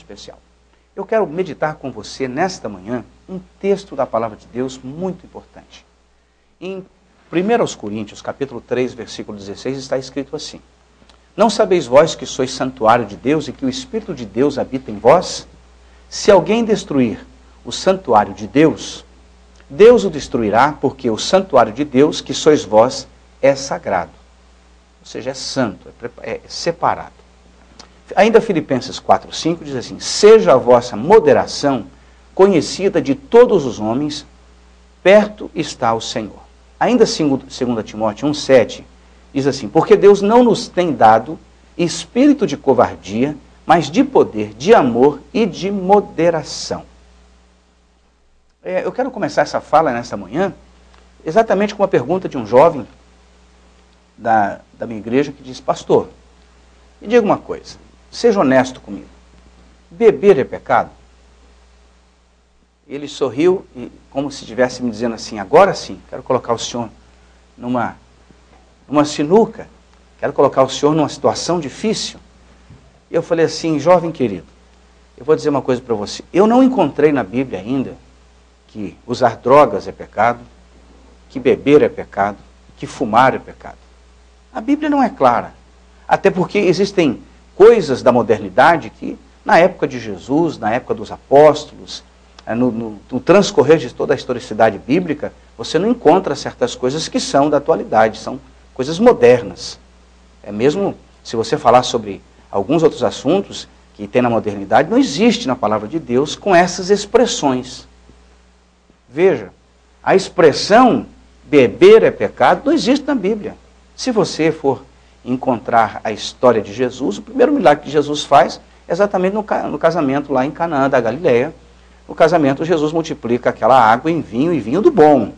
especial. Eu quero meditar com você nesta manhã um texto da palavra de Deus muito importante. Em 1 Coríntios, capítulo 3, versículo 16, está escrito assim: Não sabeis vós que sois santuário de Deus e que o Espírito de Deus habita em vós? Se alguém destruir o santuário de Deus, Deus o destruirá, porque o santuário de Deus, que sois vós, é sagrado. Ou seja, é santo, é separado. Ainda Filipenses 4:5 diz assim: Seja a vossa moderação conhecida de todos os homens, perto está o Senhor. Ainda 2 Timóteo 1:7 diz assim: Porque Deus não nos tem dado espírito de covardia, mas de poder, de amor e de moderação. Eu quero começar essa fala nesta manhã exatamente com uma pergunta de um jovem da minha igreja que diz: Pastor, me diga uma coisa, seja honesto comigo, beber é pecado? Ele sorriu, e, como se estivesse me dizendo assim: agora sim, quero colocar o senhor numa sinuca, quero colocar o senhor numa situação difícil. E eu falei assim: jovem querido, eu vou dizer uma coisa para você, eu não encontrei na Bíblia ainda que usar drogas é pecado, que beber é pecado, que fumar é pecado. A Bíblia não é clara, até porque existem coisas da modernidade que, na época de Jesus, na época dos apóstolos, no transcorrer de toda a historicidade bíblica, você não encontra certas coisas que são da atualidade, são coisas modernas. Mesmo se você falar sobre alguns outros assuntos que tem na modernidade, não existe na palavra de Deus com essas expressões. Veja, a expressão beber é pecado não existe na Bíblia. Se você for encontrar a história de Jesus, o primeiro milagre que Jesus faz é exatamente no casamento lá em Canaã da Galileia. No casamento, Jesus multiplica aquela água em vinho, e vinho do bom.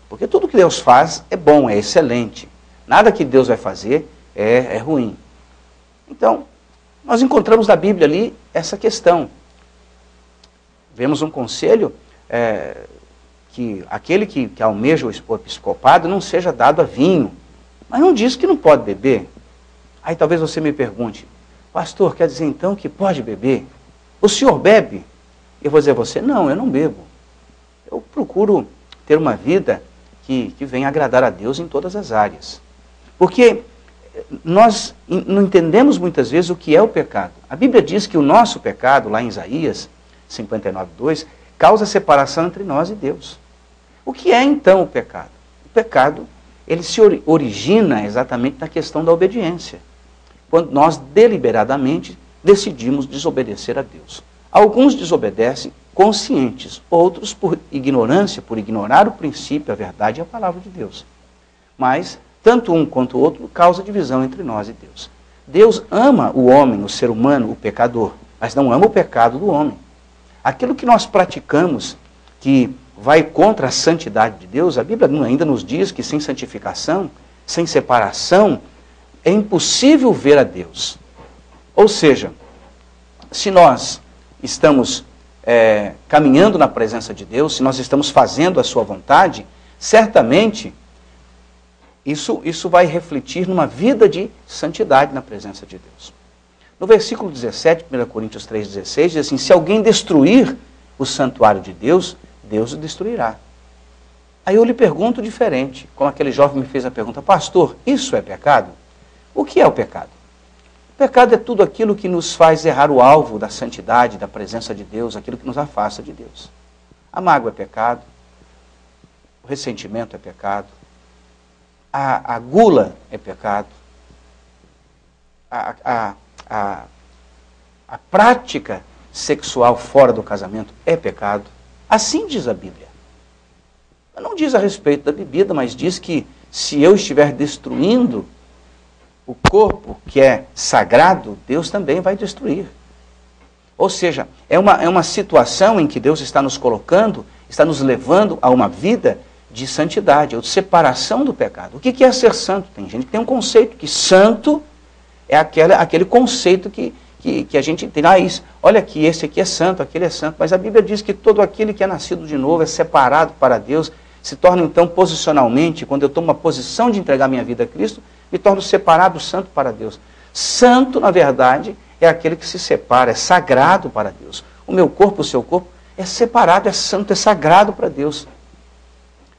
Porque tudo que Deus faz é bom, é excelente. Nada que Deus vai fazer é ruim. Então, nós encontramos na Bíblia ali essa questão. Vemos um conselho que aquele que almeja o episcopado não seja dado a vinho. Mas não diz que não pode beber. Aí talvez você me pergunte: pastor, quer dizer então que pode beber? O senhor bebe? Eu vou dizer a você: não, eu não bebo. Eu procuro ter uma vida que venha agradar a Deus em todas as áreas. Porque nós não entendemos muitas vezes o que é o pecado. A Bíblia diz que o nosso pecado, lá em Isaías 59:2, causa separação entre nós e Deus. O que é então o pecado? O pecado, ele se origina exatamente na questão da obediência. Quando nós deliberadamente decidimos desobedecer a Deus. Alguns desobedecem conscientes, outros por ignorância, por ignorar o princípio, a verdade e a palavra de Deus. Mas, tanto um quanto o outro causa divisão entre nós e Deus. Deus ama o homem, o ser humano, o pecador, mas não ama o pecado do homem. Aquilo que nós praticamos, que vai contra a santidade de Deus, a Bíblia ainda nos diz que sem santificação, sem separação, é impossível ver a Deus. Ou seja, se nós estamos caminhando na presença de Deus, se nós estamos fazendo a sua vontade, certamente isso vai refletir numa vida de santidade na presença de Deus. No versículo 17, 1 Coríntios 3,16, diz assim: se alguém destruir o santuário de Deus, Deus o destruirá. Aí eu lhe pergunto diferente, como aquele jovem me fez a pergunta: pastor, isso é pecado? O que é o pecado? O pecado é tudo aquilo que nos faz errar o alvo da santidade, da presença de Deus, aquilo que nos afasta de Deus. A mágoa é pecado, o ressentimento é pecado, a gula é pecado, a prática sexual fora do casamento é pecado. Assim diz a Bíblia. Não diz a respeito da bebida, mas diz que se eu estiver destruindo o corpo que é sagrado, Deus também vai destruir. Ou seja, é uma situação em que Deus está nos colocando, está nos levando a uma vida de santidade, ou de separação do pecado. O que é ser santo? Tem gente que tem um conceito que santo é aquele conceito que a gente tem. Olha aqui, esse aqui é santo, aquele é santo. Mas a Bíblia diz que todo aquele que é nascido de novo é separado para Deus, se torna então posicionalmente, quando eu tomo uma posição de entregar minha vida a Cristo, me torno separado, santo para Deus. Santo, na verdade, é aquele que se separa, é sagrado para Deus. O meu corpo, o seu corpo, é separado, é santo, é sagrado para Deus.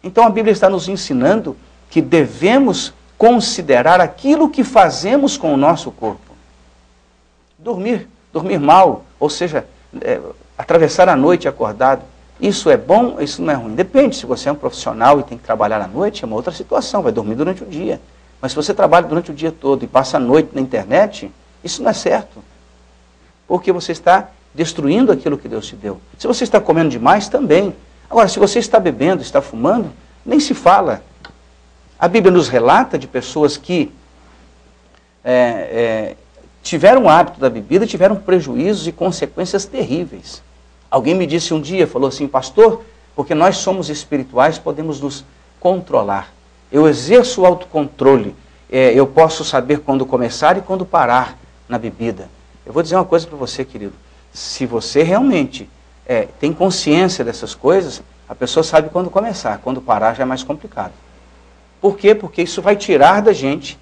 Então a Bíblia está nos ensinando que devemos considerar aquilo que fazemos com o nosso corpo. Dormir mal, ou seja, atravessar a noite acordado, isso é bom, isso não é ruim. Depende, se você é um profissional e tem que trabalhar à noite, é uma outra situação, vai dormir durante o dia. Mas se você trabalha durante o dia todo e passa a noite na internet, isso não é certo. Porque você está destruindo aquilo que Deus te deu. Se você está comendo demais, também. Agora, se você está bebendo, está fumando, nem se fala. A Bíblia nos relata de pessoas que tiveram o hábito da bebida e tiveram prejuízos e consequências terríveis. Alguém me disse um dia, falou assim, pastor, porque nós somos espirituais, podemos nos controlar. Eu exerço o autocontrole, eu posso saber quando começar e quando parar na bebida. Eu vou dizer uma coisa para você, querido. Se você realmente tem consciência dessas coisas, a pessoa sabe quando começar, quando parar já é mais complicado. Por quê? Porque isso vai tirar da gente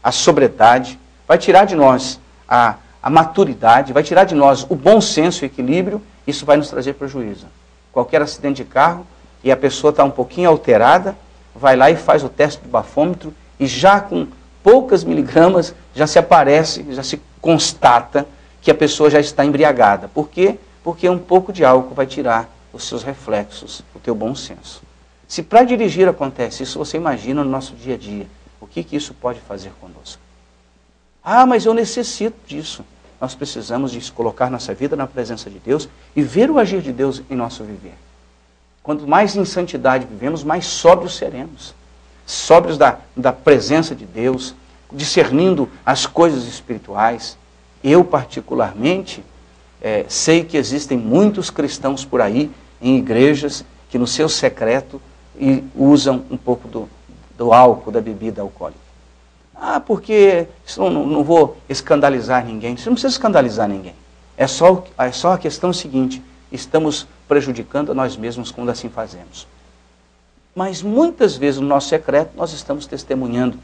a sobriedade, vai tirar de nós a maturidade, vai tirar de nós o bom senso e o equilíbrio, isso vai nos trazer prejuízo. Qualquer acidente de carro e a pessoa está um pouquinho alterada, vai lá e faz o teste do bafômetro e já com poucas miligramas já se aparece, já se constata que a pessoa já está embriagada. Por quê? Porque um pouco de álcool vai tirar os seus reflexos, o teu bom senso. Se para dirigir acontece isso, você imagina no nosso dia a dia, o que isso pode fazer conosco? Ah, mas eu necessito disso. Nós precisamos de colocar nossa vida na presença de Deus e ver o agir de Deus em nosso viver. Quanto mais em santidade vivemos, mais sóbrios seremos. Sóbrios da presença de Deus, discernindo as coisas espirituais. Eu, particularmente, sei que existem muitos cristãos por aí, em igrejas, que no seu secreto usam um pouco do álcool, da bebida alcoólica. Ah, porque não vou escandalizar ninguém. Você não precisa escandalizar ninguém. É só a questão seguinte, estamos prejudicando a nós mesmos quando assim fazemos. Mas muitas vezes no nosso secreto nós estamos testemunhando.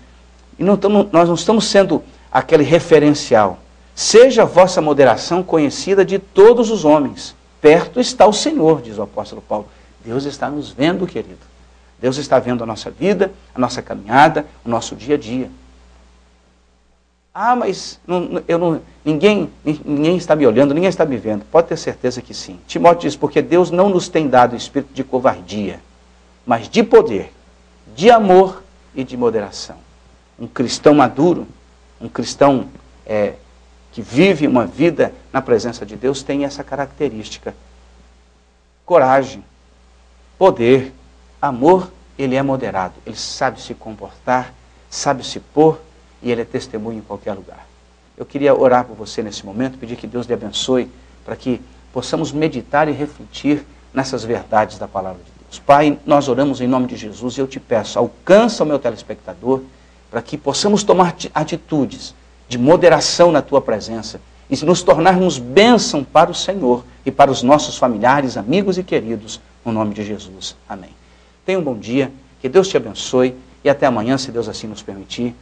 E nós não estamos sendo aquele referencial. Seja a vossa moderação conhecida de todos os homens. Perto está o Senhor, diz o apóstolo Paulo. Deus está nos vendo, querido. Deus está vendo a nossa vida, a nossa caminhada, o nosso dia a dia. Ah, mas ninguém está me olhando, ninguém está me vendo. Pode ter certeza que sim. Timóteo diz, porque Deus não nos tem dado o espírito de covardia, mas de poder, de amor e de moderação. Um cristão maduro, um cristão que vive uma vida na presença de Deus, tem essa característica. Coragem, poder, amor, ele é moderado. Ele sabe se comportar, sabe se pôr, e ele é testemunho em qualquer lugar. Eu queria orar por você nesse momento, pedir que Deus lhe abençoe, para que possamos meditar e refletir nessas verdades da palavra de Deus. Pai, nós oramos em nome de Jesus e eu te peço, alcança o meu telespectador, para que possamos tomar atitudes de moderação na tua presença e nos tornarmos bênção para o Senhor e para os nossos familiares, amigos e queridos, no nome de Jesus. Amém. Tenha um bom dia, que Deus te abençoe e até amanhã, se Deus assim nos permitir.